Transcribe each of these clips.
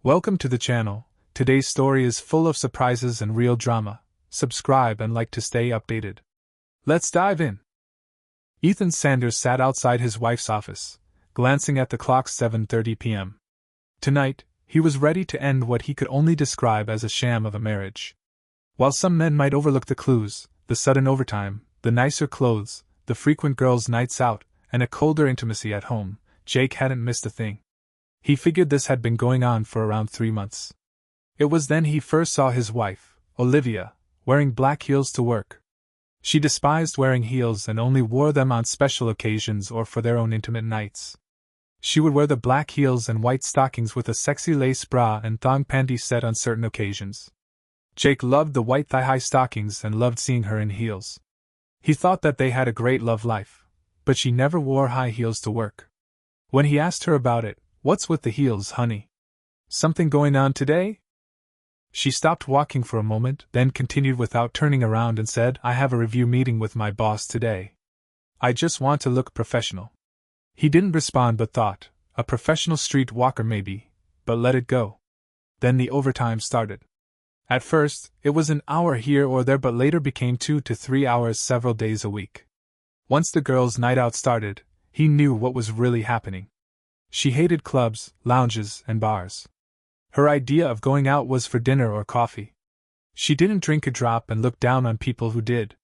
Welcome to the channel. Today's story is full of surprises and real drama. Subscribe and like to stay updated. Let's dive in. Ethan Sanders sat outside his wife's office, glancing at the clock 7:30 p.m. Tonight, he was ready to end what he could only describe as a sham of a marriage. While some men might overlook the clues, the sudden overtime, the nicer clothes, the frequent girls' nights out, and a colder intimacy at home, Jake hadn't missed a thing. He figured this had been going on for around 3 months. It was then he first saw his wife, Olivia, wearing black heels to work. She despised wearing heels and only wore them on special occasions or for their own intimate nights. She would wear the black heels and white stockings with a sexy lace bra and thong panty set on certain occasions. Jake loved the white thigh-high stockings and loved seeing her in heels. He thought that they had a great love life, but she never wore high heels to work. When he asked her about it, "What's with the heels, honey? Something going on today?" She stopped walking for a moment, then continued without turning around and said, "I have a review meeting with my boss today. I just want to look professional." He didn't respond but thought, a professional street walker maybe, but let it go. Then the overtime started. At first, it was an hour here or there but later became 2 to 3 hours several days a week. Once the girls' night out started, he knew what was really happening. She hated clubs, lounges, and bars. Her idea of going out was for dinner or coffee. She didn't drink a drop and looked down on people who did.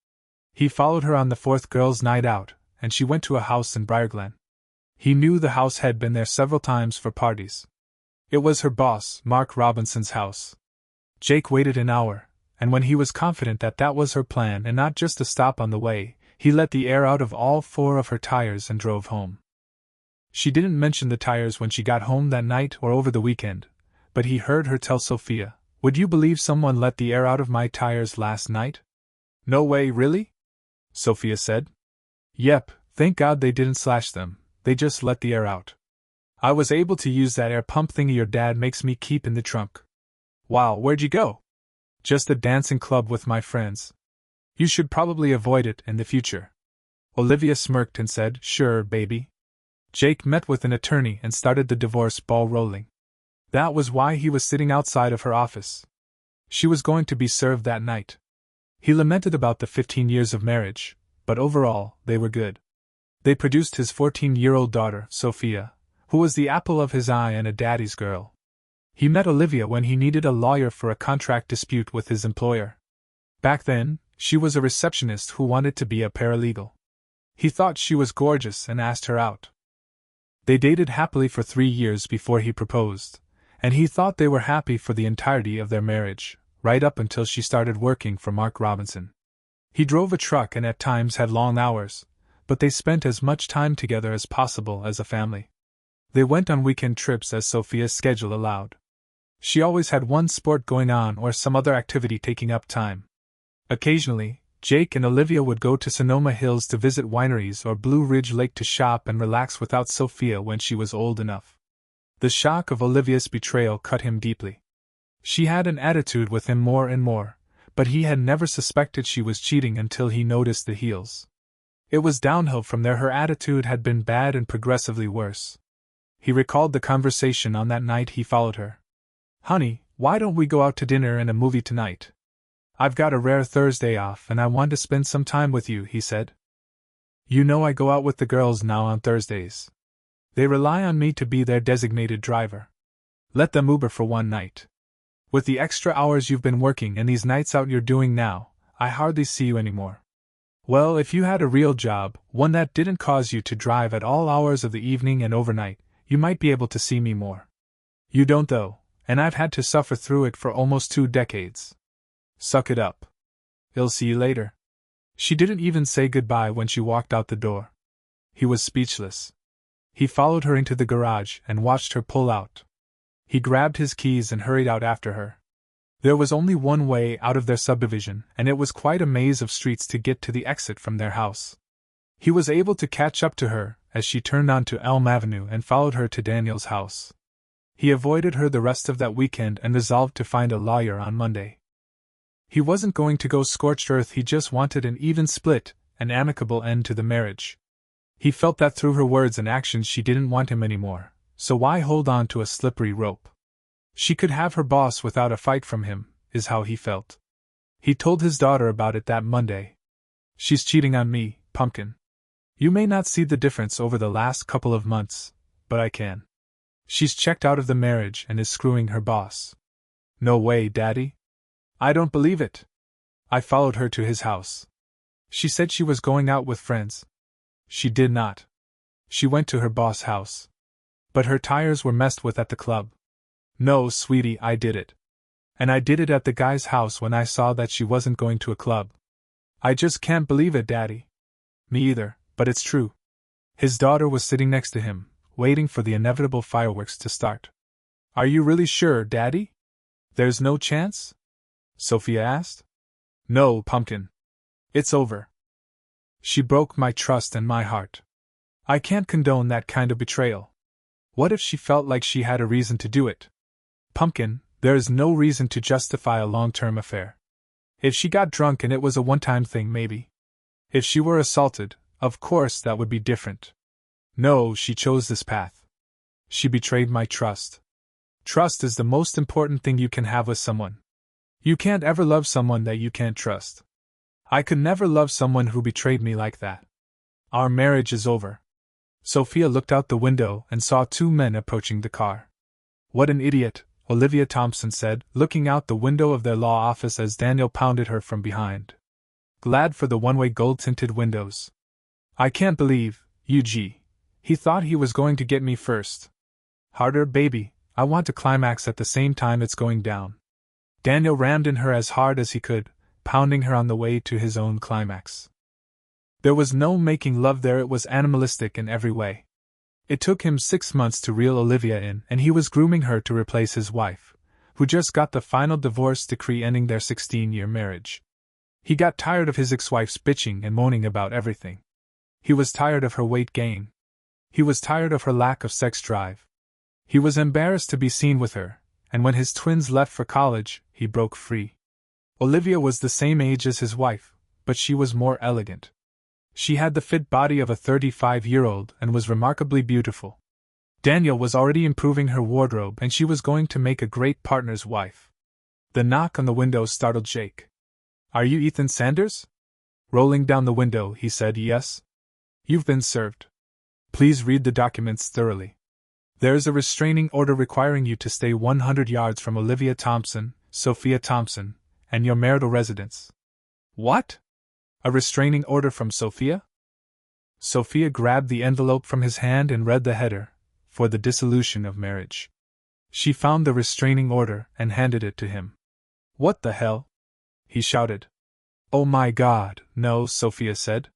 He followed her on the 4th girls' night out, and she went to a house in Briarglen. He knew the house had been there several times for parties. It was her boss, Mark Robinson's house. Jake waited an hour, and when he was confident that that was her plan and not just a stop on the way, he let the air out of all 4 of her tires and drove home. She didn't mention the tires when she got home that night or over the weekend, but he heard her tell Sophia, "Would you believe someone let the air out of my tires last night?" "No way, really?" Sophia said. "Yep, thank God they didn't slash them, they just let the air out. I was able to use that air pump thingy your dad makes me keep in the trunk." "Wow, where'd you go?" "Just a dancing club with my friends. You should probably avoid it in the future." Olivia smirked and said, "Sure, baby." Jake met with an attorney and started the divorce ball rolling. That was why he was sitting outside of her office. She was going to be served that night. He lamented about the 15 years of marriage, but overall, they were good. They produced his 14-year-old daughter, Sophia, who was the apple of his eye and a daddy's girl. He met Olivia when he needed a lawyer for a contract dispute with his employer. Back then, she was a receptionist who wanted to be a paralegal. He thought she was gorgeous and asked her out. They dated happily for 3 years before he proposed, and he thought they were happy for the entirety of their marriage, right up until she started working for Mark Robinson. He drove a truck and at times had long hours, but they spent as much time together as possible as a family. They went on weekend trips as Sophia's schedule allowed. She always had one sport going on or some other activity taking up time. Occasionally, Jake and Olivia would go to Sonoma Hills to visit wineries or Blue Ridge Lake to shop and relax without Sophia when she was old enough. The shock of Olivia's betrayal cut him deeply. She had an attitude with him more and more, but he had never suspected she was cheating until he noticed the heels. It was downhill from there. Her attitude had been bad and progressively worse. He recalled the conversation on that night he followed her. "Honey, why don't we go out to dinner and a movie tonight? I've got a rare Thursday off and I want to spend some time with you," he said. "You know I go out with the girls now on Thursdays. They rely on me to be their designated driver. Let them Uber for one night. With the extra hours you've been working and these nights out you're doing now, I hardly see you anymore. Well, if you had a real job, one that didn't cause you to drive at all hours of the evening and overnight, you might be able to see me more. You don't though, and I've had to suffer through it for almost 2 decades. Suck it up. I'll see you later." She didn't even say goodbye when she walked out the door. He was speechless. He followed her into the garage and watched her pull out. He grabbed his keys and hurried out after her. There was only one way out of their subdivision, and it was quite a maze of streets to get to the exit from their house. He was able to catch up to her as she turned onto Elm Avenue and followed her to Daniel's house. He avoided her the rest of that weekend and resolved to find a lawyer on Monday. He wasn't going to go scorched earth, he just wanted an even split, an amicable end to the marriage. He felt that through her words and actions she didn't want him anymore, so why hold on to a slippery rope? She could have her boss without a fight from him, is how he felt. He told his daughter about it that Monday. She's cheating on me, Pumpkin. You may not see the difference over the last couple of months, but I can. She's checked out of the marriage and is screwing her boss. No way, Daddy. I don't believe it. I followed her to his house. She said she was going out with friends. She did not. She went to her boss' house. But her tires were messed with at the club. No, sweetie, I did it. And I did it at the guy's house when I saw that she wasn't going to a club. I just can't believe it, Daddy. Me either, but it's true. His daughter was sitting next to him, waiting for the inevitable fireworks to start. Are you really sure, Daddy? There's no chance? Sophia asked. No, Pumpkin. It's over. She broke my trust and my heart. I can't condone that kind of betrayal. What if she felt like she had a reason to do it? Pumpkin, there is no reason to justify a long-term affair. If she got drunk and it was a one-time thing, maybe. If she were assaulted, of course that would be different. No, she chose this path. She betrayed my trust. Trust is the most important thing you can have with someone. You can't ever love someone that you can't trust. I could never love someone who betrayed me like that. Our marriage is over. Sophia looked out the window and saw two men approaching the car. What an idiot, Olivia Thompson said, looking out the window of their law office as Daniel pounded her from behind. Glad for the one-way gold-tinted windows. I can't believe, UG. He thought he was going to get me first. Harder, baby, I want to climax at the same time it's going down. Daniel rammed in her as hard as he could, pounding her on the way to his own climax. There was no making love there, it was animalistic in every way. It took him 6 months to reel Olivia in, and he was grooming her to replace his wife, who just got the final divorce decree ending their 16-year marriage. He got tired of his ex-wife's bitching and moaning about everything. He was tired of her weight gain. He was tired of her lack of sex drive. He was embarrassed to be seen with her, and when his twins left for college, he broke free. Olivia was the same age as his wife, but she was more elegant. She had the fit body of a 35-year-old and was remarkably beautiful. Daniel was already improving her wardrobe and she was going to make a great partner's wife. The knock on the window startled Jake. Are you Ethan Sanders? Rolling down the window, he said. Yes. You've been served. Please read the documents thoroughly. There's a restraining order requiring you to stay 100 yards from Olivia Thompson, Sophia Thompson, and your marital residence. What? A restraining order from Sophia? Sophia grabbed the envelope from his hand and read the header, for the dissolution of marriage. She found the restraining order and handed it to him. What the hell? He shouted. Oh my God, no, Sophia said.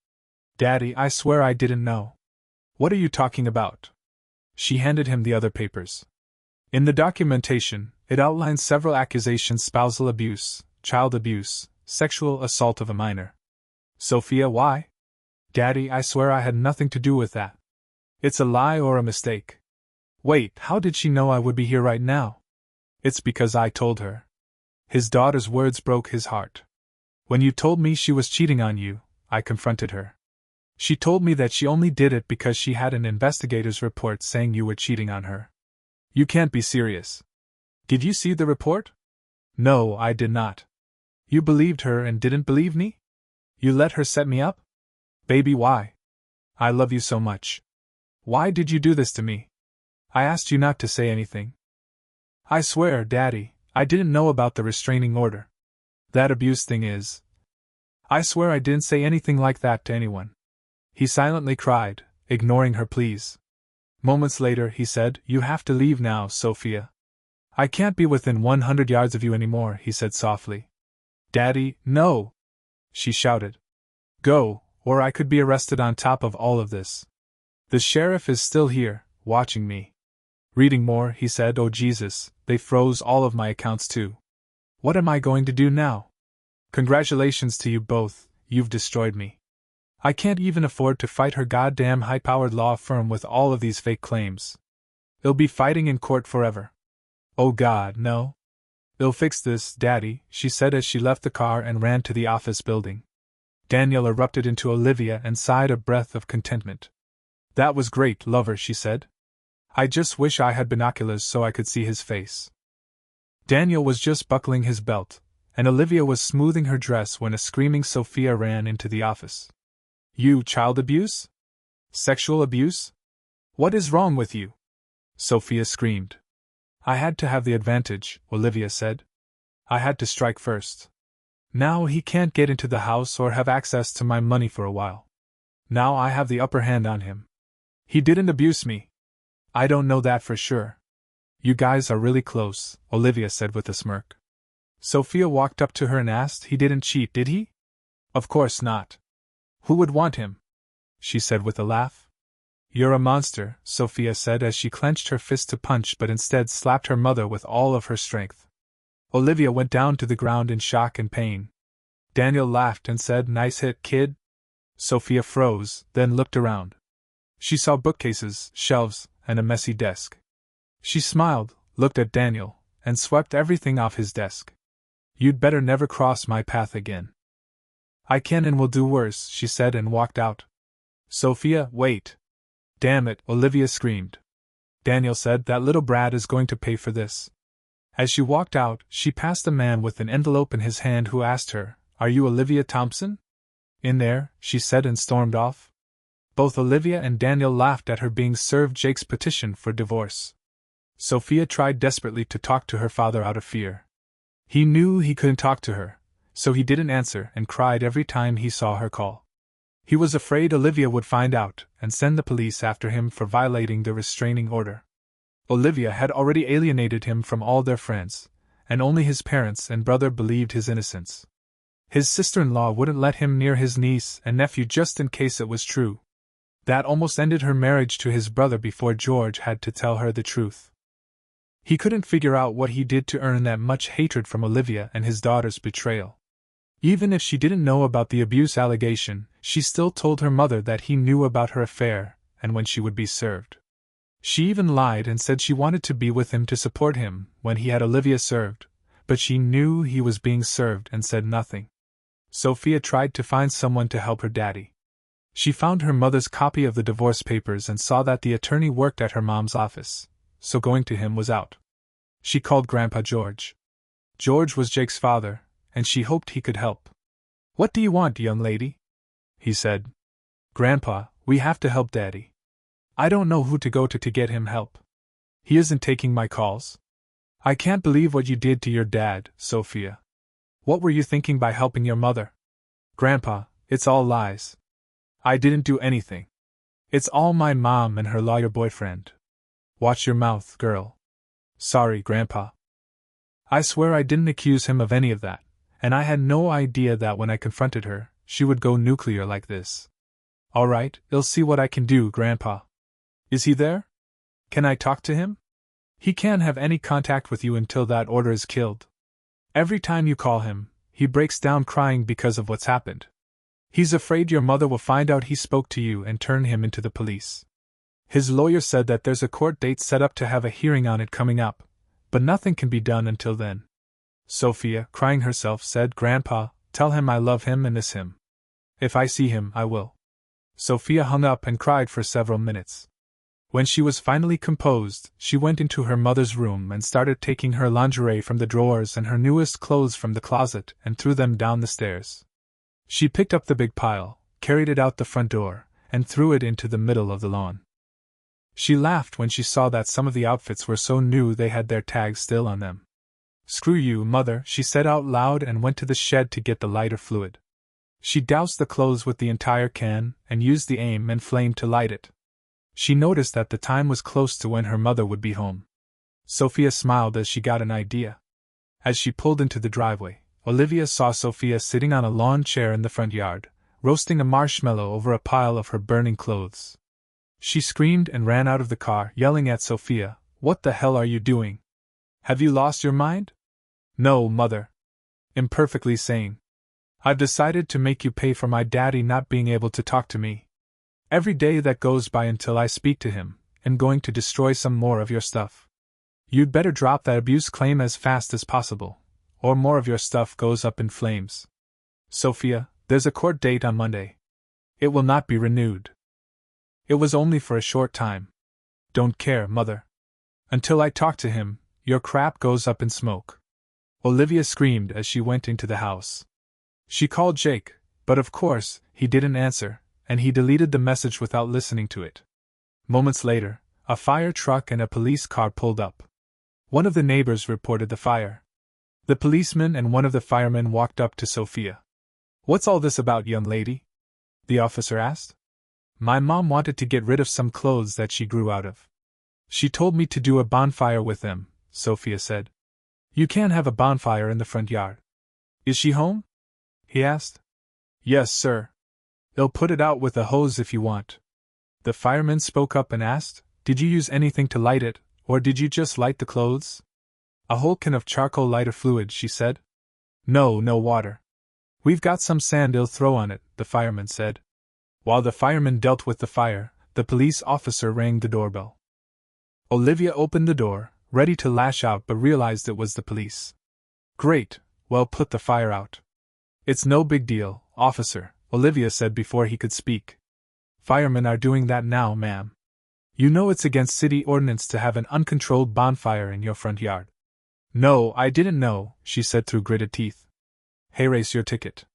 Daddy, I swear I didn't know. What are you talking about? She handed him the other papers. In the documentation, it outlines several accusations: spousal abuse, child abuse, sexual assault of a minor. Sophia, why? Daddy, I swear I had nothing to do with that. It's a lie or a mistake. Wait, how did she know I would be here right now? It's because I told her. His daughter's words broke his heart. When you told me she was cheating on you, I confronted her. She told me that she only did it because she had an investigator's report saying you were cheating on her. You can't be serious. Did you see the report? No, I did not. You believed her and didn't believe me? You let her set me up? Baby, why? I love you so much. Why did you do this to me? I asked you not to say anything. I swear, Daddy, I didn't know about the restraining order. That abuse thing is. I swear I didn't say anything like that to anyone. He silently cried, ignoring her pleas. Moments later, he said, You have to leave now, Sophia. I can't be within 100 yards of you anymore, he said softly. Daddy, no! She shouted. Go, or I could be arrested on top of all of this. The sheriff is still here, watching me. Reading more, he said. Oh Jesus, they froze all of my accounts too. What am I going to do now? Congratulations to you both, you've destroyed me. I can't even afford to fight her goddamn high-powered law firm with all of these fake claims. They'll be fighting in court forever. Oh God, no. They'll fix this, Daddy, she said as she left the car and ran to the office building. Daniel erupted into Olivia and sighed a breath of contentment. That was great, lover, she said. I just wish I had binoculars so I could see his face. Daniel was just buckling his belt, and Olivia was smoothing her dress when a screaming Sophia ran into the office. You child abuse? Sexual abuse? What is wrong with you? Sophia screamed. I had to have the advantage, Olivia said. I had to strike first. Now he can't get into the house or have access to my money for a while. Now I have the upper hand on him. He didn't abuse me. I don't know that for sure. You guys are really close, Olivia said with a smirk. Sophia walked up to her and asked, He didn't cheat, did he? Of course not. Who would want him? She said with a laugh. You're a monster, Sophia said as she clenched her fist to punch but instead slapped her mother with all of her strength. Olivia went down to the ground in shock and pain. Daniel laughed and said, Nice hit, kid. Sophia froze, then looked around. She saw bookcases, shelves, and a messy desk. She smiled, looked at Daniel, and swept everything off his desk. You'd better never cross my path again. I can and will do worse, she said and walked out. Sophia, wait. Damn it, Olivia screamed. Daniel said, That little brat is going to pay for this. As she walked out, she passed a man with an envelope in his hand who asked her, Are you Olivia Thompson? In there, she said and stormed off. Both Olivia and Daniel laughed at her being served Jake's petition for divorce. Sophia tried desperately to talk to her father out of fear. He knew he couldn't talk to her, so he didn't answer and cried every time he saw her call. He was afraid Olivia would find out and send the police after him for violating the restraining order. Olivia had already alienated him from all their friends, and only his parents and brother believed his innocence. His sister-in-law wouldn't let him near his niece and nephew just in case it was true. That almost ended her marriage to his brother before George had to tell her the truth. He couldn't figure out what he did to earn that much hatred from Olivia and his daughter's betrayal. Even if she didn't know about the abuse allegation, she still told her mother that he knew about her affair and when she would be served. She even lied and said she wanted to be with him to support him when he had Olivia served, but she knew he was being served and said nothing. Sophia tried to find someone to help her daddy. She found her mother's copy of the divorce papers and saw that the attorney worked at her mom's office, so going to him was out. She called Grandpa George. George was Jake's father, and she hoped he could help. What do you want, young lady? He said. Grandpa, we have to help Daddy. I don't know who to go to get him help. He isn't taking my calls. I can't believe what you did to your dad, Sophia. What were you thinking by helping your mother? Grandpa, it's all lies. I didn't do anything. It's all my mom and her lawyer boyfriend. Watch your mouth, girl. Sorry, Grandpa. I swear I didn't accuse him of any of that, and I had no idea that when I confronted her, she would go nuclear like this. All right, I'll see what I can do, Grandpa. Is he there? Can I talk to him? He can't have any contact with you until that order is killed. Every time you call him, he breaks down crying because of what's happened. He's afraid your mother will find out he spoke to you and turn him into the police. His lawyer said that there's a court date set up to have a hearing on it coming up, but nothing can be done until then. Sophia, crying herself, said, Grandpa, tell him I love him and miss him. If I see him, I will. Sophia hung up and cried for several minutes. When she was finally composed, she went into her mother's room and started taking her lingerie from the drawers and her newest clothes from the closet and threw them down the stairs. She picked up the big pile, carried it out the front door, and threw it into the middle of the lawn. She laughed when she saw that some of the outfits were so new they had their tags still on them. Screw you, Mother, she said out loud and went to the shed to get the lighter fluid. She doused the clothes with the entire can and used the aim and flame to light it. She noticed that the time was close to when her mother would be home. Sophia smiled as she got an idea. As she pulled into the driveway, Olivia saw Sophia sitting on a lawn chair in the front yard, roasting a marshmallow over a pile of her burning clothes. She screamed and ran out of the car, yelling at Sophia, What the hell are you doing? Have you lost your mind? No, Mother. Imperfectly saying. I've decided to make you pay for my daddy not being able to talk to me. Every day that goes by until I speak to him, I'm going to destroy some more of your stuff. You'd better drop that abuse claim as fast as possible, or more of your stuff goes up in flames. Sophia, there's a court date on Monday. It will not be renewed. It was only for a short time. Don't care, Mother. Until I talk to him, your crap goes up in smoke. Olivia screamed as she went into the house. She called Jake, but of course, he didn't answer, and he deleted the message without listening to it. Moments later, a fire truck and a police car pulled up. One of the neighbors reported the fire. The policeman and one of the firemen walked up to Sophia. "What's all this about, young lady?" the officer asked. "My mom wanted to get rid of some clothes that she grew out of. She told me to do a bonfire with them," Sophia said. "You can't have a bonfire in the front yard." "Is she home?" he asked. "Yes, sir. They'll put it out with a hose if you want." The fireman spoke up and asked, "Did you use anything to light it, or did you just light the clothes?" "A whole can of charcoal lighter fluid," she said. No water. "We've got some sand they'll throw on it," the fireman said. While the fireman dealt with the fire, the police officer rang the doorbell. Olivia opened the door, ready to lash out, but realized it was the police. "Great, well, put the fire out." "It's no big deal, officer," Olivia said before he could speak. "Firemen are doing that now, ma'am. You know it's against city ordinance to have an uncontrolled bonfire in your front yard." "No, I didn't know," she said through gritted teeth. "Erase your ticket.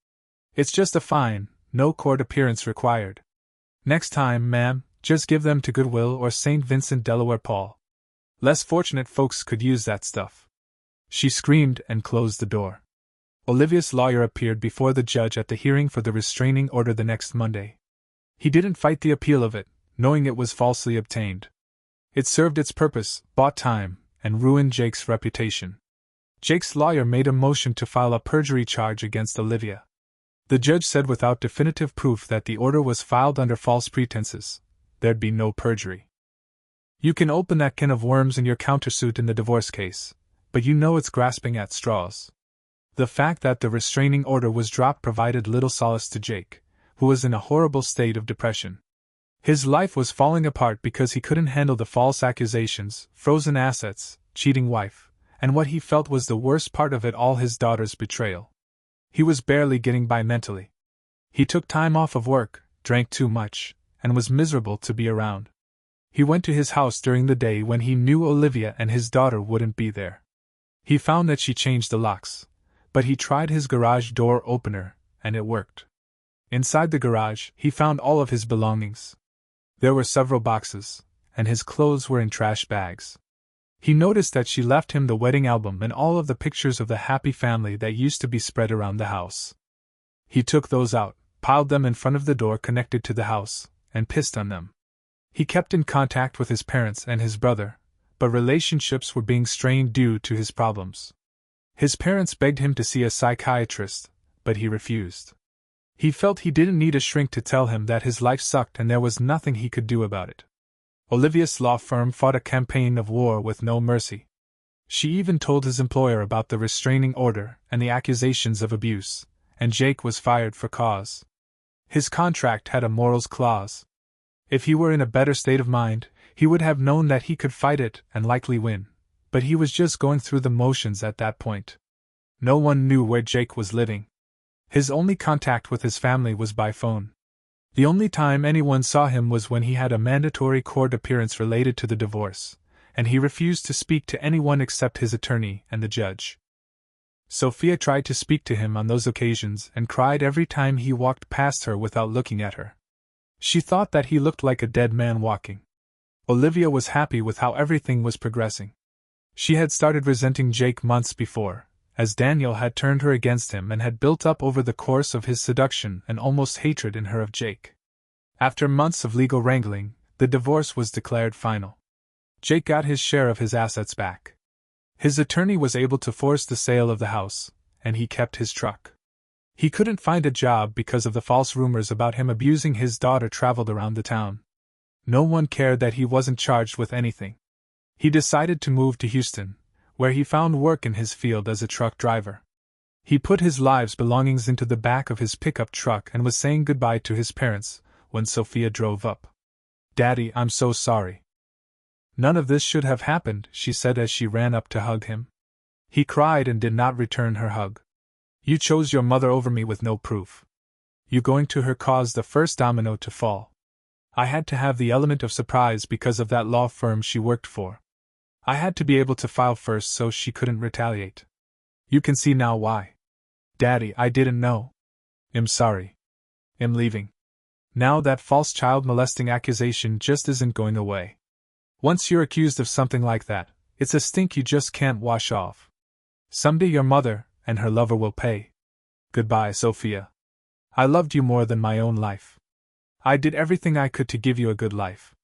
It's just a fine, no court appearance required. Next time, ma'am, just give them to Goodwill or St. Vincent Delaware Paul. Less fortunate folks could use that stuff." She screamed and closed the door. Olivia's lawyer appeared before the judge at the hearing for the restraining order the next Monday. He didn't fight the appeal of it, knowing it was falsely obtained. It served its purpose, bought time, and ruined Jake's reputation. Jake's lawyer made a motion to file a perjury charge against Olivia. The judge said without definitive proof that the order was filed under false pretenses, there'd be no perjury. "You can open that can of worms in your countersuit in the divorce case, but you know it's grasping at straws." The fact that the restraining order was dropped provided little solace to Jake, who was in a horrible state of depression. His life was falling apart because he couldn't handle the false accusations, frozen assets, cheating wife, and what he felt was the worst part of it all, his daughter's betrayal. He was barely getting by mentally. He took time off of work, drank too much, and was miserable to be around. He went to his house during the day when he knew Olivia and his daughter wouldn't be there. He found that she changed the locks, but he tried his garage door opener, and it worked. Inside the garage, he found all of his belongings. There were several boxes, and his clothes were in trash bags. He noticed that she left him the wedding album and all of the pictures of the happy family that used to be spread around the house. He took those out, piled them in front of the door connected to the house, and pissed on them. He kept in contact with his parents and his brother, but relationships were being strained due to his problems. His parents begged him to see a psychiatrist, but he refused. He felt he didn't need a shrink to tell him that his life sucked and there was nothing he could do about it. Olivia's law firm fought a campaign of war with no mercy. She even told his employer about the restraining order and the accusations of abuse, and Jake was fired for cause. His contract had a morals clause. If he were in a better state of mind, he would have known that he could fight it and likely win, but he was just going through the motions at that point. No one knew where Jake was living. His only contact with his family was by phone. The only time anyone saw him was when he had a mandatory court appearance related to the divorce, and he refused to speak to anyone except his attorney and the judge. Sophia tried to speak to him on those occasions and cried every time he walked past her without looking at her. She thought that he looked like a dead man walking. Olivia was happy with how everything was progressing. She had started resenting Jake months before, as Daniel had turned her against him and had built up over the course of his seduction an almost hatred in her of Jake. After months of legal wrangling, the divorce was declared final. Jake got his share of his assets back. His attorney was able to force the sale of the house, and he kept his truck. He couldn't find a job because of the false rumors about him abusing his daughter traveled around the town. No one cared that he wasn't charged with anything. He decided to move to Houston, where he found work in his field as a truck driver. He put his life's belongings into the back of his pickup truck and was saying goodbye to his parents when Sophia drove up. "Daddy, I'm so sorry. None of this should have happened," she said as she ran up to hug him. He cried and did not return her hug. "You chose your mother over me with no proof. You going to her caused the first domino to fall. I had to have the element of surprise because of that law firm she worked for. I had to be able to file first so she couldn't retaliate. You can see now why. Daddy, I didn't know. I'm sorry. I'm leaving. Now that false child molesting accusation just isn't going away. Once you're accused of something like that, it's a stink you just can't wash off. Someday your mother and her lover will pay. Goodbye, Sophia. I loved you more than my own life. I did everything I could to give you a good life.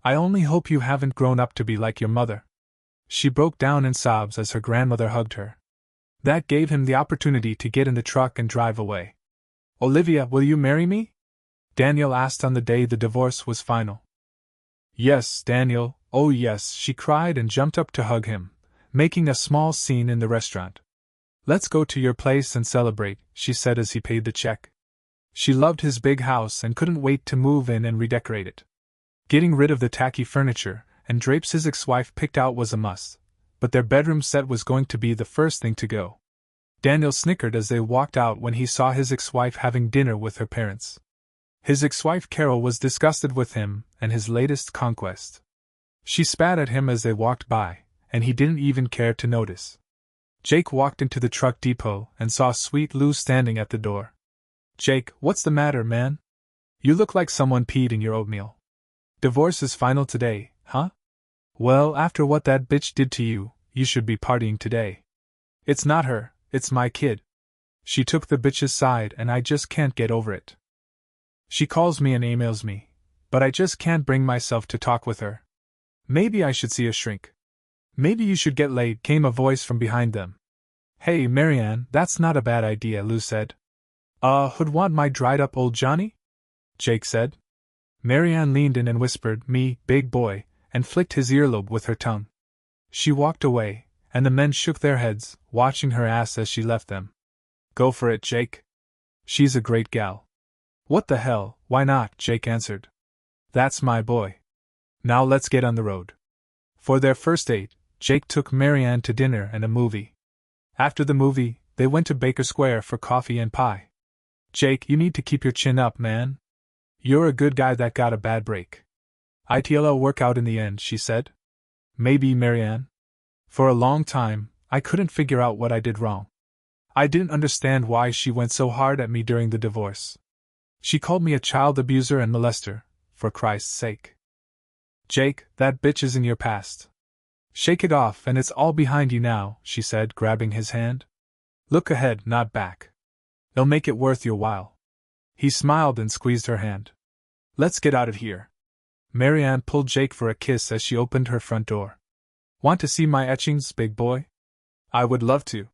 I only hope you haven't grown up to be like your mother. She broke down in sobs as her grandmother hugged her. That gave him the opportunity to get in the truck and drive away. Olivia, will you marry me? Daniel asked on the day the divorce was final. Yes, Daniel, oh yes, she cried and jumped up to hug him, making a small scene in the restaurant. Let's go to your place and celebrate, she said as he paid the check. She loved his big house and couldn't wait to move in and redecorate it. Getting rid of the tacky furniture and drapes his ex-wife picked out was a must, but their bedroom set was going to be the first thing to go. Daniel snickered as they walked out when he saw his ex-wife having dinner with her parents. His ex-wife Carol was disgusted with him and his latest conquest. She spat at him as they walked by, and he didn't even care to notice. Jake walked into the truck depot and saw Sweet Lou standing at the door. Jake, what's the matter, man? You look like someone peed in your oatmeal. Divorce is final today, huh? Well, after what that bitch did to you, you should be partying today. It's not her, it's my kid. She took the bitch's side and I just can't get over it. She calls me and emails me, but I just can't bring myself to talk with her. Maybe I should see a shrink. Maybe you should get laid, came a voice from behind them. Hey, Marianne, that's not a bad idea, Lou said. Who'd want my dried up old Johnny? Jake said. Marianne leaned in and whispered, me, big boy, and flicked his earlobe with her tongue. She walked away, and the men shook their heads, watching her ass as she left them. Go for it, Jake. She's a great gal. What the hell, why not? Jake answered. That's my boy. Now let's get on the road. For their first date, Jake took Marianne to dinner and a movie. After the movie, they went to Baker Square for coffee and pie. Jake, you need to keep your chin up, man. You're a good guy that got a bad break. It'll work out in the end, she said. Maybe, Marianne. For a long time, I couldn't figure out what I did wrong. I didn't understand why she went so hard at me during the divorce. She called me a child abuser and molester, for Christ's sake. Jake, that bitch is in your past. Shake it off and it's all behind you now, she said, grabbing his hand. Look ahead, not back. It'll make it worth your while. He smiled and squeezed her hand. Let's get out of here. Marianne pulled Jake for a kiss as she opened her front door. Want to see my etchings, big boy? I would love to.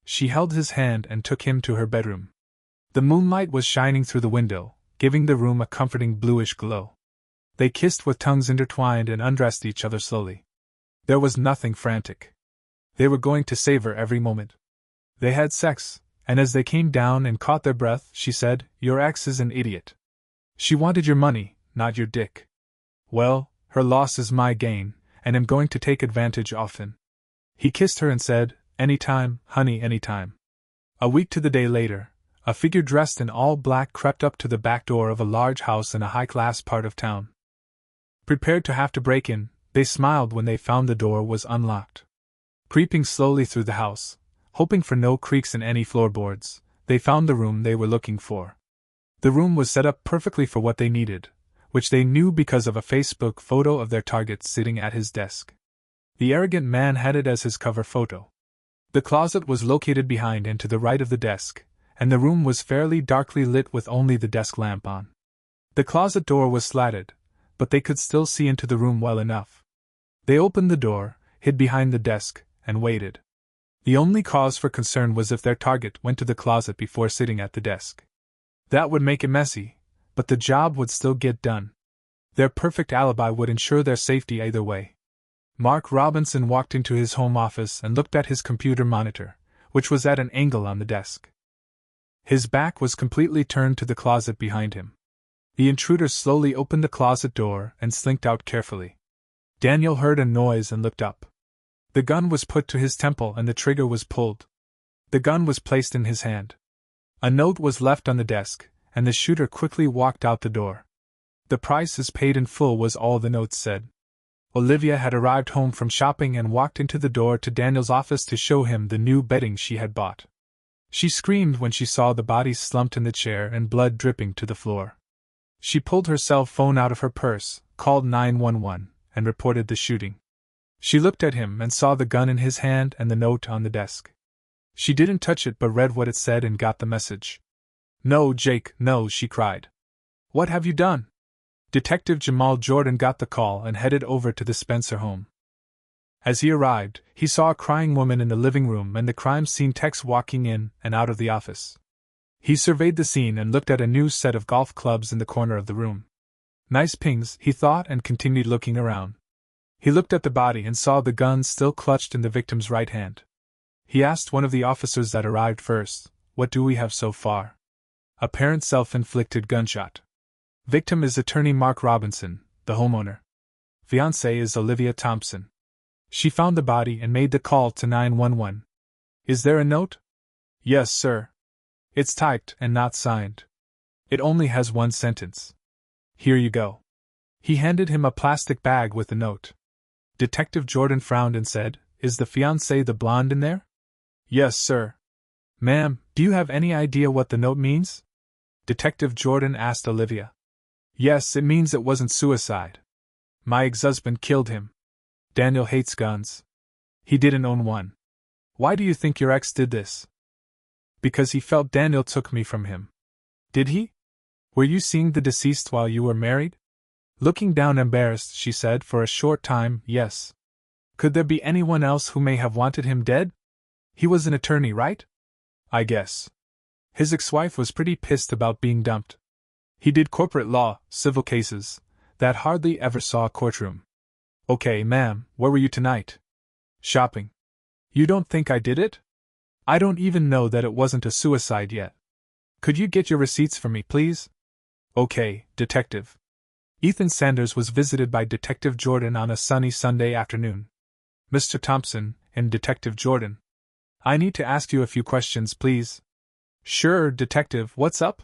She held his hand and took him to her bedroom. The moonlight was shining through the window, giving the room a comforting bluish glow. They kissed with tongues intertwined and undressed each other slowly. There was nothing frantic. They were going to savor every moment. They had sex, and as they came down and caught their breath, she said, Your ex is an idiot. She wanted your money, not your dick. Well, her loss is my gain, and I'm going to take advantage often. He kissed her and said, Anytime, honey, anytime. A week to the day later, a figure dressed in all black crept up to the back door of a large house in a high-class part of town. Prepared to have to break in, they smiled when they found the door was unlocked. Creeping slowly through the house, hoping for no creaks in any floorboards, they found the room they were looking for. The room was set up perfectly for what they needed, which they knew because of a Facebook photo of their target sitting at his desk. The arrogant man had it as his cover photo. The closet was located behind and to the right of the desk, and the room was fairly darkly lit with only the desk lamp on. The closet door was slatted, but they could still see into the room well enough. They opened the door, hid behind the desk, and waited. The only cause for concern was if their target went to the closet before sitting at the desk. That would make it messy, but the job would still get done. Their perfect alibi would ensure their safety either way. Mark Robinson walked into his home office and looked at his computer monitor, which was at an angle on the desk. His back was completely turned to the closet behind him. The intruder slowly opened the closet door and slinked out carefully. Daniel heard a noise and looked up. The gun was put to his temple and the trigger was pulled. The gun was placed in his hand. A note was left on the desk, and the shooter quickly walked out the door. The price is paid in full was all the note said. Olivia had arrived home from shopping and walked into the door to Daniel's office to show him the new bedding she had bought. She screamed when she saw the body slumped in the chair and blood dripping to the floor. She pulled her cell phone out of her purse, called 911, and reported the shooting. She looked at him and saw the gun in his hand and the note on the desk. She didn't touch it but read what it said and got the message. "No, Jake, no," she cried. "What have you done?" Detective Jamal Jordan got the call and headed over to the Spencer home. As he arrived, he saw a crying woman in the living room and the crime scene techs walking in and out of the office. He surveyed the scene and looked at a new set of golf clubs in the corner of the room. Nice pings, he thought, and continued looking around. He looked at the body and saw the gun still clutched in the victim's right hand. He asked one of the officers that arrived first, "What do we have so far?" Apparent self-inflicted gunshot. Victim is attorney Mark Robinson, the homeowner. Fiancée is Olivia Thompson. She found the body and made the call to 911. "Is there a note?" "Yes, sir. It's typed and not signed. It only has one sentence. Here you go." He handed him a plastic bag with the note. Detective Jordan frowned and said, "Is the fiancée the blonde in there?" "Yes, sir." "Ma'am, do you have any idea what the note means?" Detective Jordan asked Olivia. "Yes, it means it wasn't suicide. My ex-husband killed him. Daniel hates guns. He didn't own one." "Why do you think your ex did this?" "Because he felt Daniel took me from him." "Did he? Were you seeing the deceased while you were married?" Looking down embarrassed, she said, "For a short time, yes." "Could there be anyone else who may have wanted him dead? He was an attorney, right?" "I guess. His ex-wife was pretty pissed about being dumped. He did corporate law, civil cases, that hardly ever saw a courtroom." "Okay, ma'am, where were you tonight?" "Shopping." "You don't think I did it?" "I don't even know that it wasn't a suicide yet. Could you get your receipts for me, please?" "Okay, detective." Ethan Sanders was visited by Detective Jordan on a sunny Sunday afternoon. "Mr. Thompson, and Detective Jordan. I need to ask you a few questions, please." "Sure, Detective, what's up?"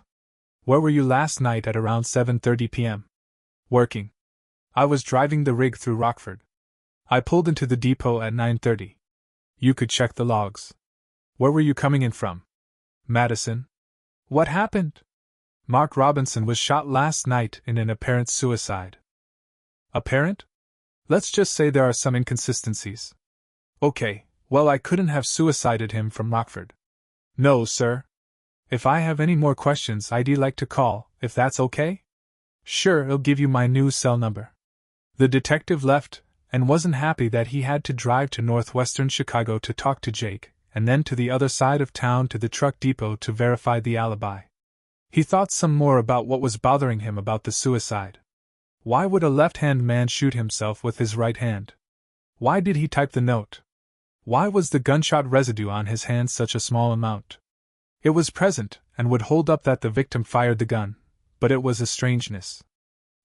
"Where were you last night at around 7:30 p.m.? "Working. I was driving the rig through Rockford. I pulled into the depot at 9:30. You could check the logs." "Where were you coming in from?" "Madison." "What happened?" "Mark Robinson was shot last night in an apparent suicide." "Apparent?" "Let's just say there are some inconsistencies." "Okay, well, I couldn't have suicided him from Rockford." "No, sir. If I have any more questions, I'd like to call, if that's okay?" "Sure, I'll give you my new cell number." The detective left, and wasn't happy that he had to drive to northwestern Chicago to talk to Jake, and then to the other side of town to the truck depot to verify the alibi. He thought some more about what was bothering him about the suicide. Why would a left-hand man shoot himself with his right hand? Why did he type the note? Why was the gunshot residue on his hand such a small amount? It was present, and would hold up that the victim fired the gun, but it was a strangeness.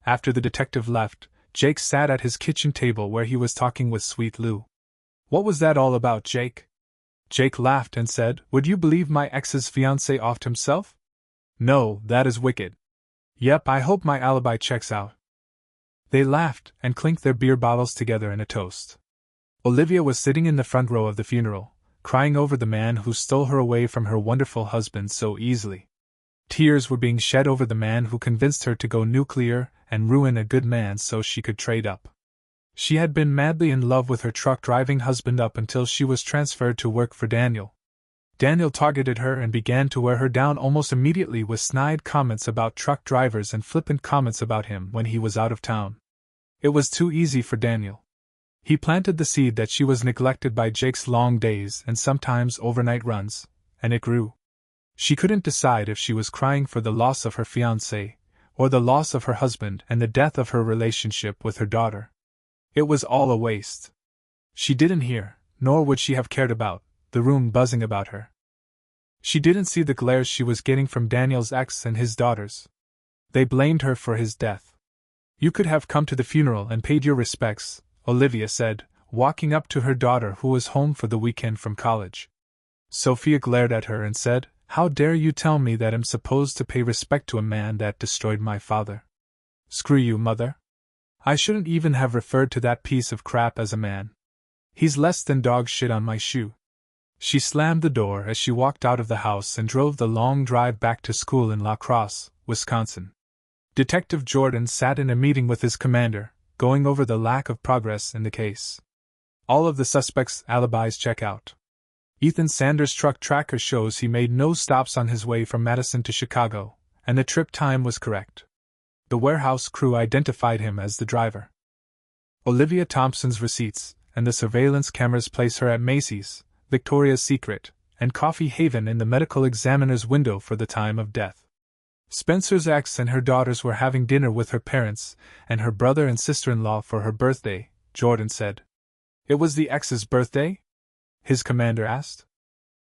After the detective left, Jake sat at his kitchen table where he was talking with Sweet Lou. "What was that all about, Jake?" Jake laughed and said, "Would you believe my ex's fiancé offed himself?" "No, that is wicked." "Yep, I hope my alibi checks out." They laughed and clinked their beer bottles together in a toast. Olivia was sitting in the front row of the funeral, crying over the man who stole her away from her wonderful husband so easily. Tears were being shed over the man who convinced her to go nuclear and ruin a good man so she could trade up. She had been madly in love with her truck-driving husband up until she was transferred to work for Daniel. Daniel targeted her and began to wear her down almost immediately with snide comments about truck drivers and flippant comments about him when he was out of town. It was too easy for Daniel. He planted the seed that she was neglected by Jake's long days and sometimes overnight runs, and it grew. She couldn't decide if she was crying for the loss of her fiancé, or the loss of her husband and the death of her relationship with her daughter. It was all a waste. She didn't hear, nor would she have cared about, the room buzzing about her. She didn't see the glares she was getting from Daniel's ex and his daughters. They blamed her for his death. "You could have come to the funeral and paid your respects," Olivia said, walking up to her daughter who was home for the weekend from college. Sophia glared at her and said, "How dare you tell me that I'm supposed to pay respect to a man that destroyed my father?" "Screw you, mother. I shouldn't even have referred to that piece of crap as a man. He's less than dog shit on my shoe. She slammed the door as she walked out of the house and drove the long drive back to school in La Crosse, Wisconsin. Detective Jordan sat in a meeting with his commander, going over the lack of progress in the case. All of the suspects' alibis check out. Ethan Sanders' truck tracker shows he made no stops on his way from Madison to Chicago, and the trip time was correct. The warehouse crew identified him as the driver. Olivia Thompson's receipts and the surveillance cameras place her at Macy's, Victoria's Secret, and Coffee Haven in the medical examiner's window for the time of death. Spencer's ex and her daughters were having dinner with her parents and her brother and sister-in-law for her birthday, Jordan said. It was the ex's birthday? His commander asked.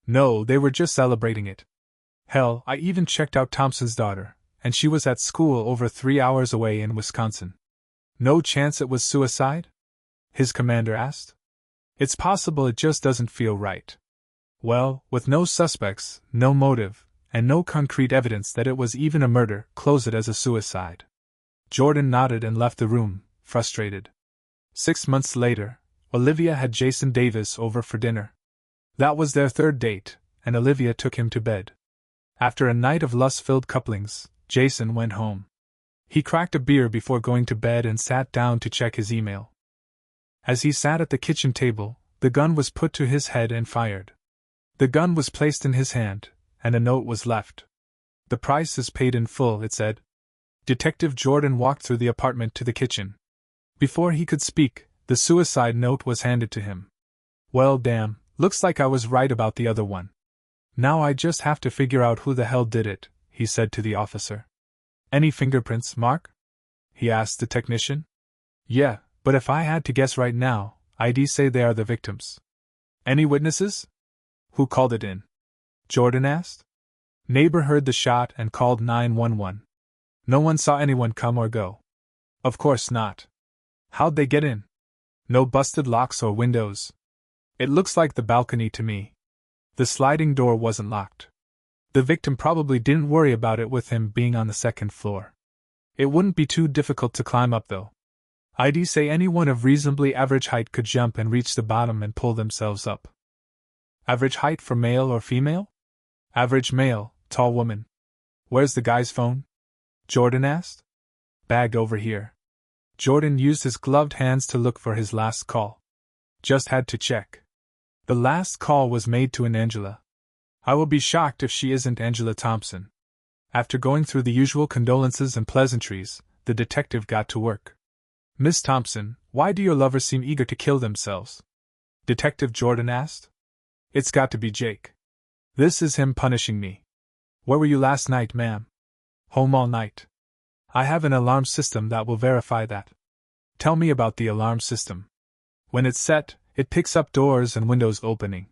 No, they were just celebrating it. Hell, I even checked out Thompson's daughter, and she was at school over 3 hours away in Wisconsin. No chance it was suicide? His commander asked. It's possible, it just doesn't feel right. Well, with no suspects, no motive, and no concrete evidence that it was even a murder, close it as a suicide. Jordan nodded and left the room, frustrated. 6 months later, Olivia had Jason Davis over for dinner. That was their third date, and Olivia took him to bed. After a night of lust-filled couplings, Jason went home. He cracked a beer before going to bed and sat down to check his email. As he sat at the kitchen table, the gun was put to his head and fired. The gun was placed in his hand, and a note was left. The price is paid in full, it said. Detective Jordan walked through the apartment to the kitchen. Before he could speak, the suicide note was handed to him. Well, damn, looks like I was right about the other one. Now I just have to figure out who the hell did it, he said to the officer. Any fingerprints, Mark? He asked the technician. Yeah, but if I had to guess right now, I'd say they are the victims. Any witnesses? Who called it in? Jordan asked. Neighbor heard the shot and called 911. No one saw anyone come or go. Of course not. How'd they get in? No busted locks or windows. It looks like the balcony to me. The sliding door wasn't locked. The victim probably didn't worry about it with him being on the second floor. It wouldn't be too difficult to climb up though. I'd say anyone of reasonably average height could jump and reach the bottom and pull themselves up. Average height for male or female? Average male, tall woman. Where's the guy's phone? Jordan asked. Bag over here. Jordan used his gloved hands to look for his last call. Just had to check. The last call was made to an Angela. I will be shocked if she isn't Angela Thompson. After going through the usual condolences and pleasantries, the detective got to work. Miss Thompson, why do your lovers seem eager to kill themselves? Detective Jordan asked. It's got to be Jake. This is him punishing me. Where were you last night, ma'am? Home all night. I have an alarm system that will verify that. Tell me about the alarm system. When it's set, it picks up doors and windows opening.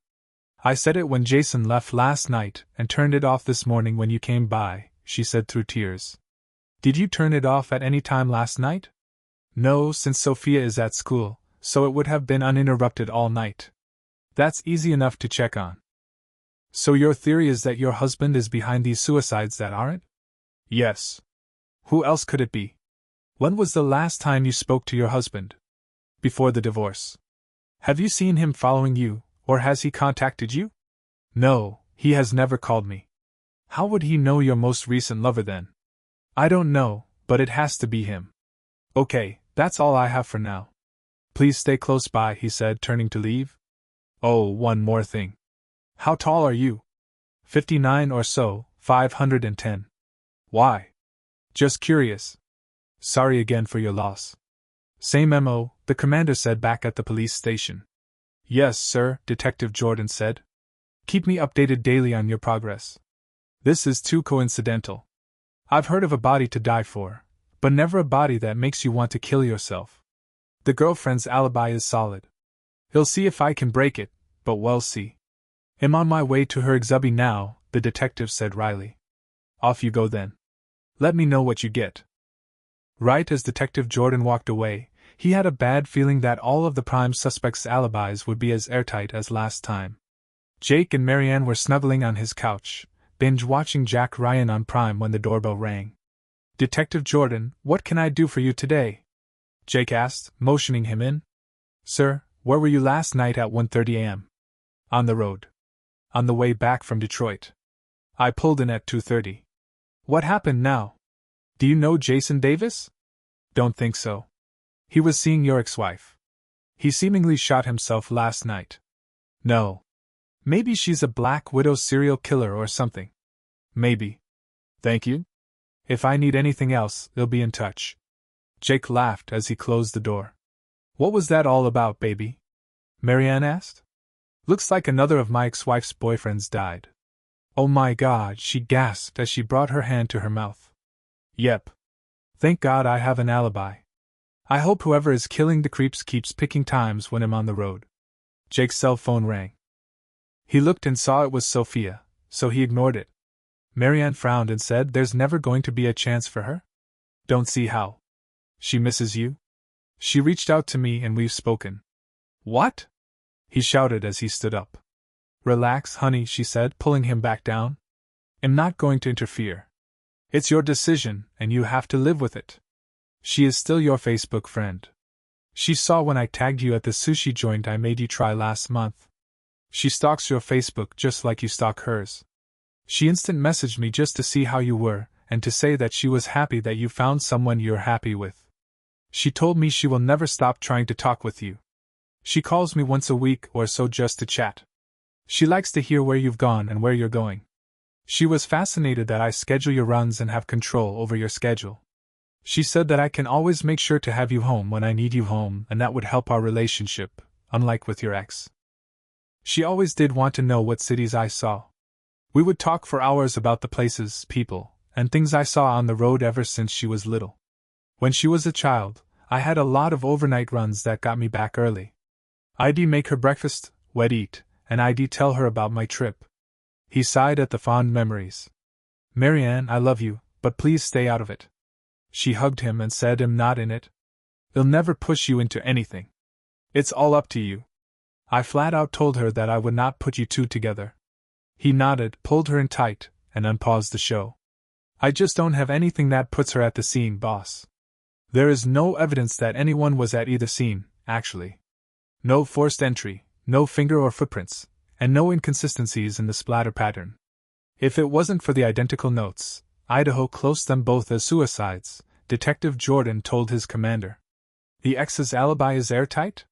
I set it when Jason left last night and turned it off this morning when you came by, she said through tears. Did you turn it off at any time last night? No, since Sophia is at school, so it would have been uninterrupted all night. That's easy enough to check on. So your theory is that your husband is behind these suicides that aren't? Yes. Who else could it be? When was the last time you spoke to your husband? Before the divorce. Have you seen him following you, or has he contacted you? No, he has never called me. How would he know your most recent lover then? I don't know, but it has to be him. Okay, that's all I have for now. Please stay close by, he said, turning to leave. Oh, one more thing. How tall are you? 59 or so, 510. Why? Just curious. Sorry again for your loss. Same MO, the commander said back at the police station. Yes, sir, Detective Jordan said. Keep me updated daily on your progress. This is too coincidental. I've heard of a body to die for, but never a body that makes you want to kill yourself. The girlfriend's alibi is solid. He'll see if I can break it, but we'll see. I'm on my way to her exhibit now, the detective said wryly. Off you go then. Let me know what you get. Right as Detective Jordan walked away, he had a bad feeling that all of the prime suspects' alibis would be as airtight as last time. Jake and Marianne were snuggling on his couch, binge-watching Jack Ryan on Prime when the doorbell rang. Detective Jordan, what can I do for you today? Jake asked, motioning him in. Sir, where were you last night at 1:30 a.m.? On the road. On the way back from Detroit. I pulled in at 2:30. What happened now? Do you know Jason Davis? Don't think so. He was seeing your ex-wife. He seemingly shot himself last night. No. Maybe she's a Black Widow serial killer or something. Maybe. Thank you. If I need anything else, they'll be in touch. Jake laughed as he closed the door. What was that all about, baby? Marianne asked. Looks like another of my ex-wife's boyfriends died. Oh my God, she gasped as she brought her hand to her mouth. Yep. Thank God I have an alibi. I hope whoever is killing the creeps keeps picking times when I'm on the road. Jake's cell phone rang. He looked and saw it was Sophia, so he ignored it. Marianne frowned and said, There's never going to be a chance for her? Don't see how. She misses you? She reached out to me and we've spoken. What? He shouted as he stood up. Relax, honey, she said, pulling him back down. I'm not going to interfere. It's your decision, and you have to live with it. She is still your Facebook friend. She saw when I tagged you at the sushi joint I made you try last month. She stalks your Facebook just like you stalk hers. She instant messaged me just to see how you were, and to say that she was happy that you found someone you're happy with. She told me she will never stop trying to talk with you. She calls me once a week or so just to chat. She likes to hear where you've gone and where you're going. She was fascinated that I schedule your runs and have control over your schedule. She said that I can always make sure to have you home when I need you home, and that would help our relationship, unlike with your ex. She always did want to know what cities I saw. We would talk for hours about the places, people, and things I saw on the road ever since she was little. When she was a child, I had a lot of overnight runs that got me back early. I'd make her breakfast, we'd eat, and I'd tell her about my trip. He sighed at the fond memories. Marianne, I love you, but please stay out of it. She hugged him and said, I'm not in it. They'll never push you into anything. It's all up to you. I flat out told her that I would not put you two together. He nodded, pulled her in tight, and unpaused the show. I just don't have anything that puts her at the scene, boss. There is no evidence that anyone was at either scene, actually. No forced entry, no finger or footprints, and no inconsistencies in the splatter pattern. If it wasn't for the identical notes, Idaho closed them both as suicides, Detective Jordan told his commander. The ex's alibi is airtight?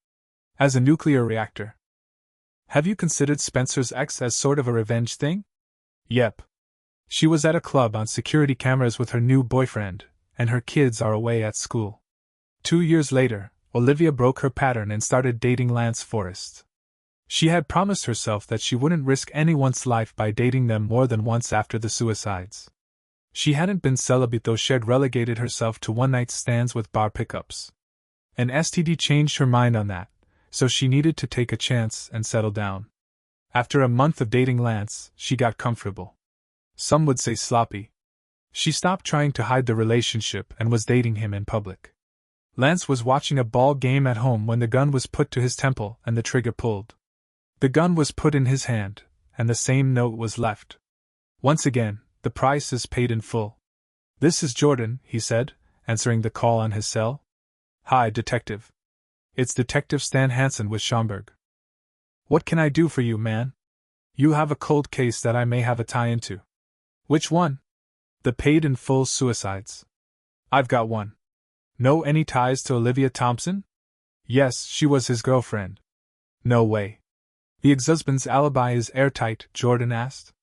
As a nuclear reactor. Have you considered Spencer's ex as sort of a revenge thing? Yep. She was at a club on security cameras with her new boyfriend, and her kids are away at school. 2 years later, Olivia broke her pattern and started dating Lance Forrest. She had promised herself that she wouldn't risk anyone's life by dating them more than once after the suicides. She hadn't been celibate, though she'd relegated herself to one-night stands with bar pickups. An STD changed her mind on that, so she needed to take a chance and settle down. After a month of dating Lance, she got comfortable. Some would say sloppy. She stopped trying to hide the relationship and was dating him in public. Lance was watching a ball game at home when the gun was put to his temple and the trigger pulled. The gun was put in his hand, and the same note was left. Once again, the price is paid in full. This is Jordan, he said, answering the call on his cell. Hi, Detective. It's Detective Stan Hansen with Schomburg. What can I do for you, man? You have a cold case that I may have a tie into. Which one? The paid in full suicides. I've got one. Know any ties to Olivia Thompson? Yes, she was his girlfriend. No way. The ex-husband's alibi is airtight, Jordan asked.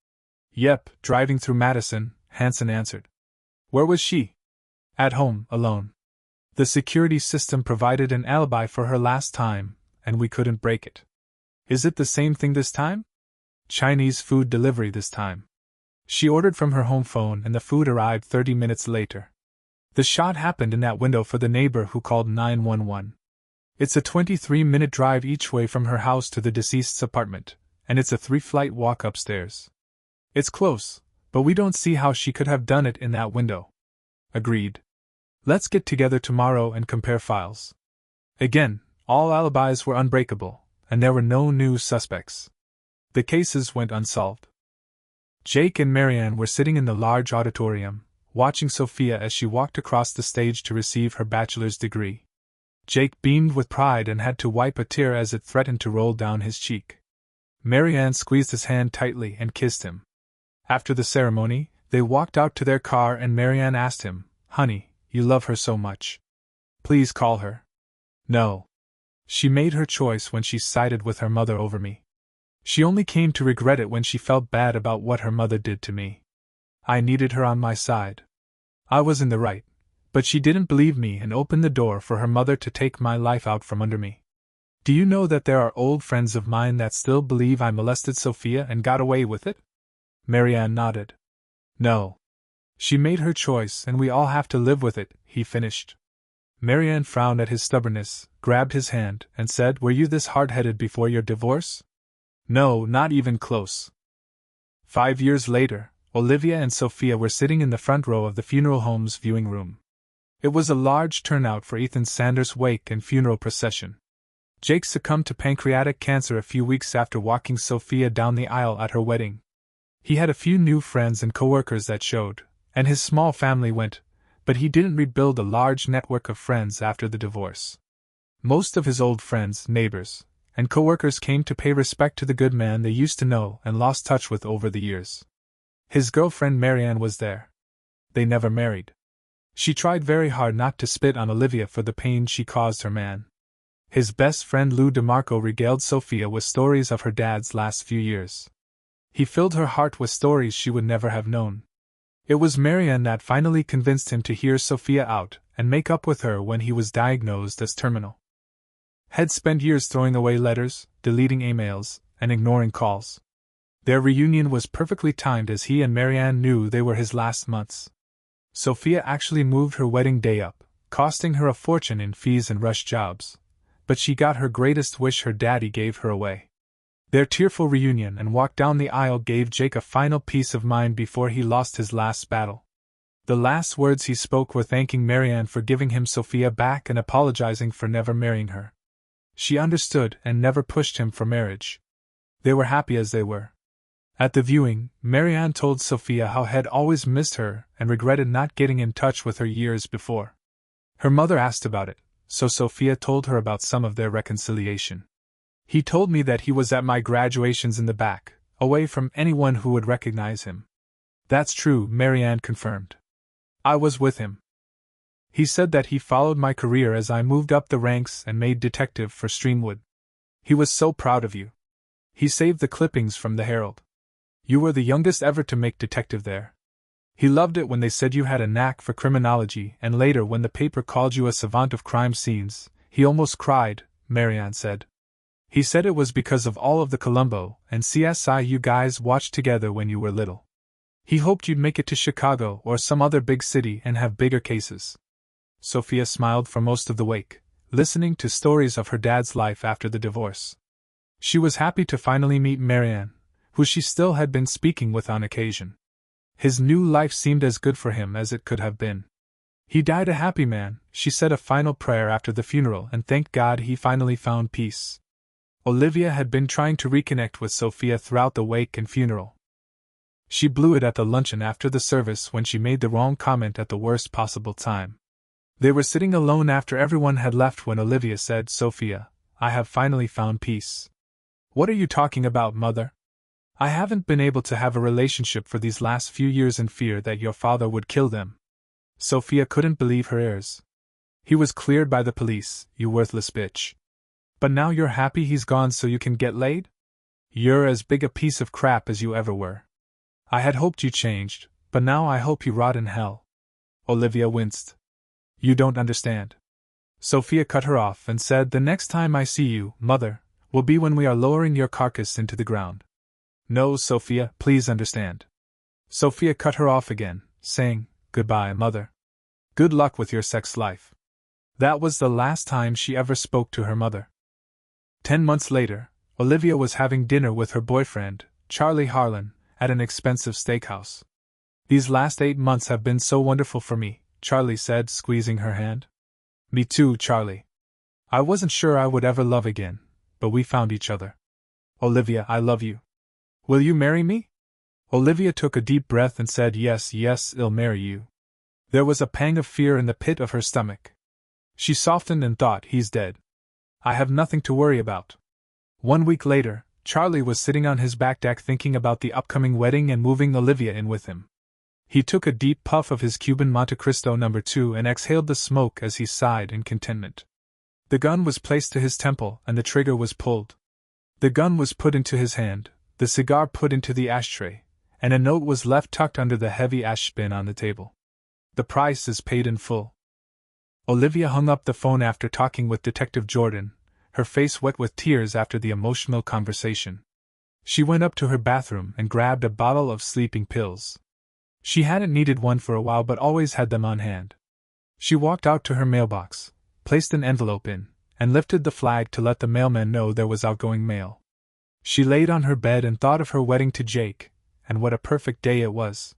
Yep, driving through Madison, Hansen answered. Where was she? At home, alone. The security system provided an alibi for her last time, and we couldn't break it. Is it the same thing this time? Chinese food delivery this time. She ordered from her home phone and the food arrived 30 minutes later. The shot happened in that window for the neighbor who called 911. It's a 23-minute drive each way from her house to the deceased's apartment, and it's a 3-flight walk upstairs. It's close, but we don't see how she could have done it in that window. Agreed. Let's get together tomorrow and compare files. Again, all alibis were unbreakable, and there were no new suspects. The cases went unsolved. Jake and Marianne were sitting in the large auditorium, watching Sophia as she walked across the stage to receive her bachelor's degree. Jake beamed with pride and had to wipe a tear as it threatened to roll down his cheek. Marianne squeezed his hand tightly and kissed him. After the ceremony, they walked out to their car and Marianne asked him, "Honey, you love her so much. Please call her." "No. She made her choice when she sided with her mother over me. She only came to regret it when she felt bad about what her mother did to me. I needed her on my side. I was in the right, but she didn't believe me and opened the door for her mother to take my life out from under me. Do you know that there are old friends of mine that still believe I molested Sophia and got away with it?" Marianne nodded. "No. She made her choice and we all have to live with it," he finished. Marianne frowned at his stubbornness, grabbed his hand, and said, "Were you this hard-headed before your divorce?" "No, not even close." 5 years later, Olivia and Sophia were sitting in the front row of the funeral home's viewing room. It was a large turnout for Ethan Sanders' wake and funeral procession. Jake succumbed to pancreatic cancer a few weeks after walking Sophia down the aisle at her wedding. He had a few new friends and coworkers that showed, and his small family went, but he didn't rebuild a large network of friends after the divorce. Most of his old friends, neighbors, and coworkers came to pay respect to the good man they used to know and lost touch with over the years. His girlfriend Marianne was there. They never married. She tried very hard not to spit on Olivia for the pain she caused her man. His best friend Lou DeMarco regaled Sophia with stories of her dad's last few years. He filled her heart with stories she would never have known. It was Marianne that finally convinced him to hear Sophia out and make up with her when he was diagnosed as terminal. Had spent years throwing away letters, deleting emails, and ignoring calls. Their reunion was perfectly timed as he and Marianne knew they were his last months. Sophia actually moved her wedding day up, costing her a fortune in fees and rush jobs, but she got her greatest wish: her daddy gave her away. Their tearful reunion and walk down the aisle gave Jake a final peace of mind before he lost his last battle. The last words he spoke were thanking Marianne for giving him Sophia back and apologizing for never marrying her. She understood and never pushed him for marriage. They were happy as they were. At the viewing, Marianne told Sophia how had always missed her and regretted not getting in touch with her years before. Her mother asked about it, so Sophia told her about some of their reconciliation. "He told me that he was at my graduations in the back, away from anyone who would recognize him." "That's true," Marianne confirmed. "I was with him. He said that he followed my career as I moved up the ranks and made detective for Streamwood. He was so proud of you. He saved the clippings from the Herald. You were the youngest ever to make detective there. He loved it when they said you had a knack for criminology, and later when the paper called you a savant of crime scenes, he almost cried," Marianne said. "He said it was because of all of the Columbo and CSI you guys watched together when you were little. He hoped you'd make it to Chicago or some other big city and have bigger cases." Sophia smiled for most of the wake, listening to stories of her dad's life after the divorce. She was happy to finally meet Marianne, who she still had been speaking with on occasion. His new life seemed as good for him as it could have been. He died a happy man. She said a final prayer after the funeral and thanked God he finally found peace. Olivia had been trying to reconnect with Sophia throughout the wake and funeral. She blew it at the luncheon after the service when she made the wrong comment at the worst possible time. They were sitting alone after everyone had left when Olivia said, "Sophia, I have finally found peace." "What are you talking about, Mother? I haven't been able to have a relationship for these last few years in fear that your father would kill them." Sophia couldn't believe her ears. "He was cleared by the police, you worthless bitch. But now you're happy he's gone so you can get laid? You're as big a piece of crap as you ever were. I had hoped you changed, but now I hope you rot in hell." Olivia winced. "You don't understand." Sophia cut her off and said, "The next time I see you, Mother, will be when we are lowering your carcass into the ground. No, Sophia, please understand." Sophia cut her off again, saying, "Goodbye, Mother. Good luck with your sex life." That was the last time she ever spoke to her mother. 10 months later, Olivia was having dinner with her boyfriend, Charlie Harlan, at an expensive steakhouse. "These last 8 months have been so wonderful for me," Charlie said, squeezing her hand. "Me too, Charlie. I wasn't sure I would ever love again, but we found each other. Olivia, I love you. Will you marry me?" Olivia took a deep breath and said, "Yes, yes, I'll marry you." There was a pang of fear in the pit of her stomach. She softened and thought, he's dead. I have nothing to worry about. 1 week later, Charlie was sitting on his back deck thinking about the upcoming wedding and moving Olivia in with him. He took a deep puff of his Cuban Monte Cristo No. 2 and exhaled the smoke as he sighed in contentment. The gun was placed to his temple and the trigger was pulled. The gun was put into his hand, the cigar put into the ashtray, and a note was left tucked under the heavy ash bin on the table. The price is paid in full. Olivia hung up the phone after talking with Detective Jordan, her face wet with tears after the emotional conversation. She went up to her bathroom and grabbed a bottle of sleeping pills. She hadn't needed one for a while but always had them on hand. She walked out to her mailbox, placed an envelope in, and lifted the flag to let the mailman know there was outgoing mail. She laid on her bed and thought of her wedding to Jake, and what a perfect day it was.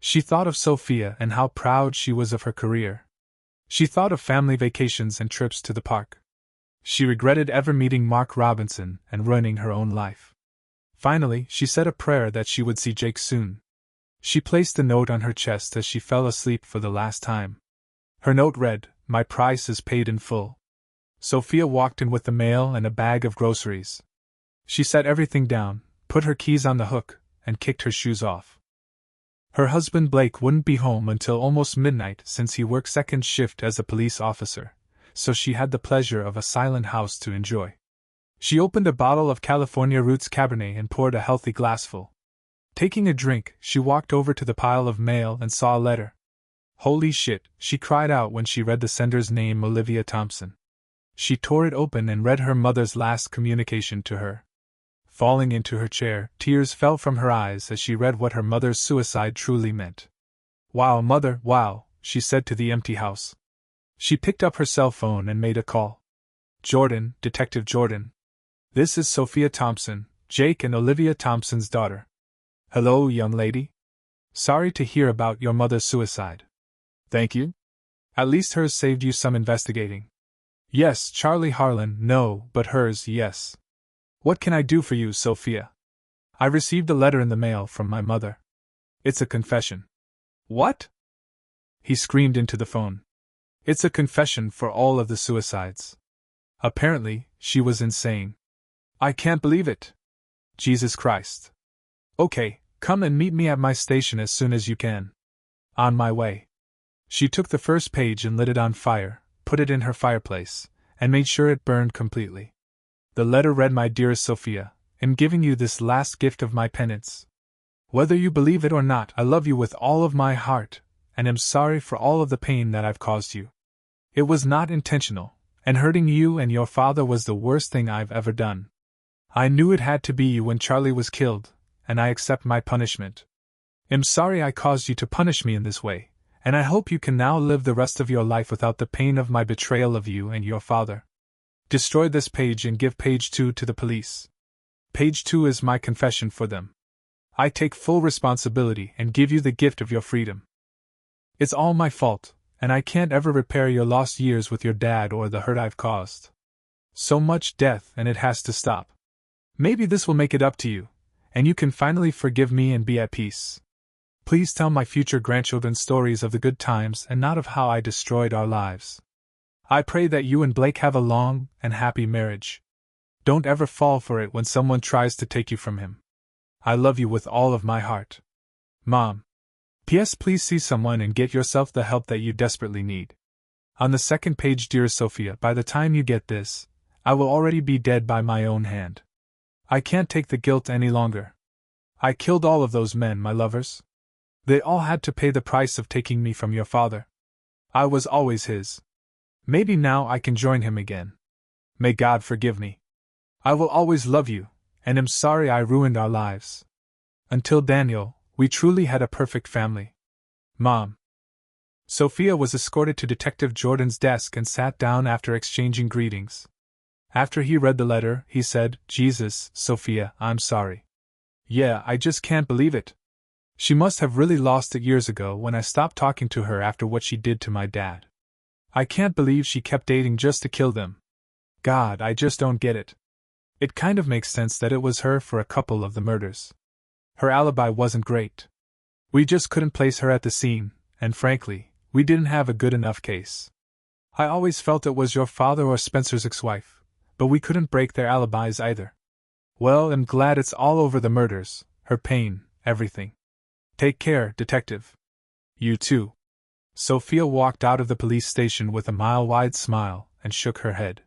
She thought of Sophia and how proud she was of her career. She thought of family vacations and trips to the park. She regretted ever meeting Mark Robinson and ruining her own life. Finally, she said a prayer that she would see Jake soon. She placed the note on her chest as she fell asleep for the last time. Her note read, "My price is paid in full." Sophia walked in with the mail and a bag of groceries. She set everything down, put her keys on the hook, and kicked her shoes off. Her husband Blake wouldn't be home until almost midnight since he worked second shift as a police officer, so she had the pleasure of a silent house to enjoy. She opened a bottle of California Roots Cabernet and poured a healthy glassful. Taking a drink, she walked over to the pile of mail and saw a letter. Holy shit, she cried out when she read the sender's name, Olivia Thompson. She tore it open and read her mother's last communication to her. Falling into her chair, tears fell from her eyes as she read what her mother's suicide truly meant. "Wow, Mother, wow," she said to the empty house. She picked up her cell phone and made a call. "Jordan, Detective Jordan. This is Sophia Thompson, Jake and Olivia Thompson's daughter." "Hello, young lady. Sorry to hear about your mother's suicide." "Thank you. At least hers saved you some investigating." "Yes, Charlie Harlan, no, but hers, yes. What can I do for you, Sophia?" "I received a letter in the mail from my mother. It's a confession." "What?" He screamed into the phone. "It's a confession for all of the suicides. Apparently, she was insane." "I can't believe it. Jesus Christ." "Okay, come and meet me at my station as soon as you can." "On my way." She took the first page and lit it on fire, put it in her fireplace, and made sure it burned completely. The letter read, "My dearest Sophia, am giving you this last gift of my penance. Whether you believe it or not, I love you with all of my heart, and am sorry for all of the pain that I've caused you. It was not intentional, and hurting you and your father was the worst thing I've ever done. I knew it had to be you when Charlie was killed, and I accept my punishment. Am sorry I caused you to punish me in this way, and I hope you can now live the rest of your life without the pain of my betrayal of you and your father. Destroy this page and give page 2 to the police. Page 2 is my confession for them. I take full responsibility and give you the gift of your freedom. It's all my fault, and I can't ever repair your lost years with your dad or the hurt I've caused. So much death, and it has to stop. Maybe this will make it up to you, and you can finally forgive me and be at peace. Please tell my future grandchildren stories of the good times and not of how I destroyed our lives. I pray that you and Blake have a long and happy marriage. Don't ever fall for it when someone tries to take you from him. I love you with all of my heart. Mom. P.S. Please see someone and get yourself the help that you desperately need." On the second page, "Dearest Sophia, by the time you get this, I will already be dead by my own hand. I can't take the guilt any longer. I killed all of those men, my lovers. They all had to pay the price of taking me from your father. I was always his. Maybe now I can join him again. May God forgive me. I will always love you, and am sorry I ruined our lives. Until Daniel, we truly had a perfect family. Mom." Sophia was escorted to Detective Jordan's desk and sat down after exchanging greetings. After he read the letter, he said, "Jesus, Sophia, I'm sorry. Yeah, I just can't believe it. She must have really lost it years ago when I stopped talking to her after what she did to my dad. I can't believe she kept dating just to kill them. God, I just don't get it. It kind of makes sense that it was her for a couple of the murders. Her alibi wasn't great. We just couldn't place her at the scene, and frankly, we didn't have a good enough case. I always felt it was your father or Spencer's ex-wife, but we couldn't break their alibis either. Well, I'm glad it's all over, the murders, her pain, everything. Take care, Detective. You too. Sophia walked out of the police station with a mile-wide smile and shook her head.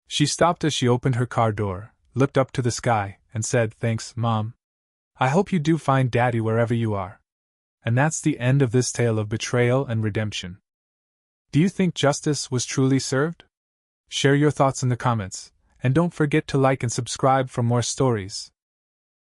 She stopped as she opened her car door, looked up to the sky, and said, "Thanks, Mom. I hope you do find Daddy wherever you are." And that's the end of this tale of betrayal and redemption. Do you think justice was truly served? Share your thoughts in the comments, and don't forget to like and subscribe for more stories.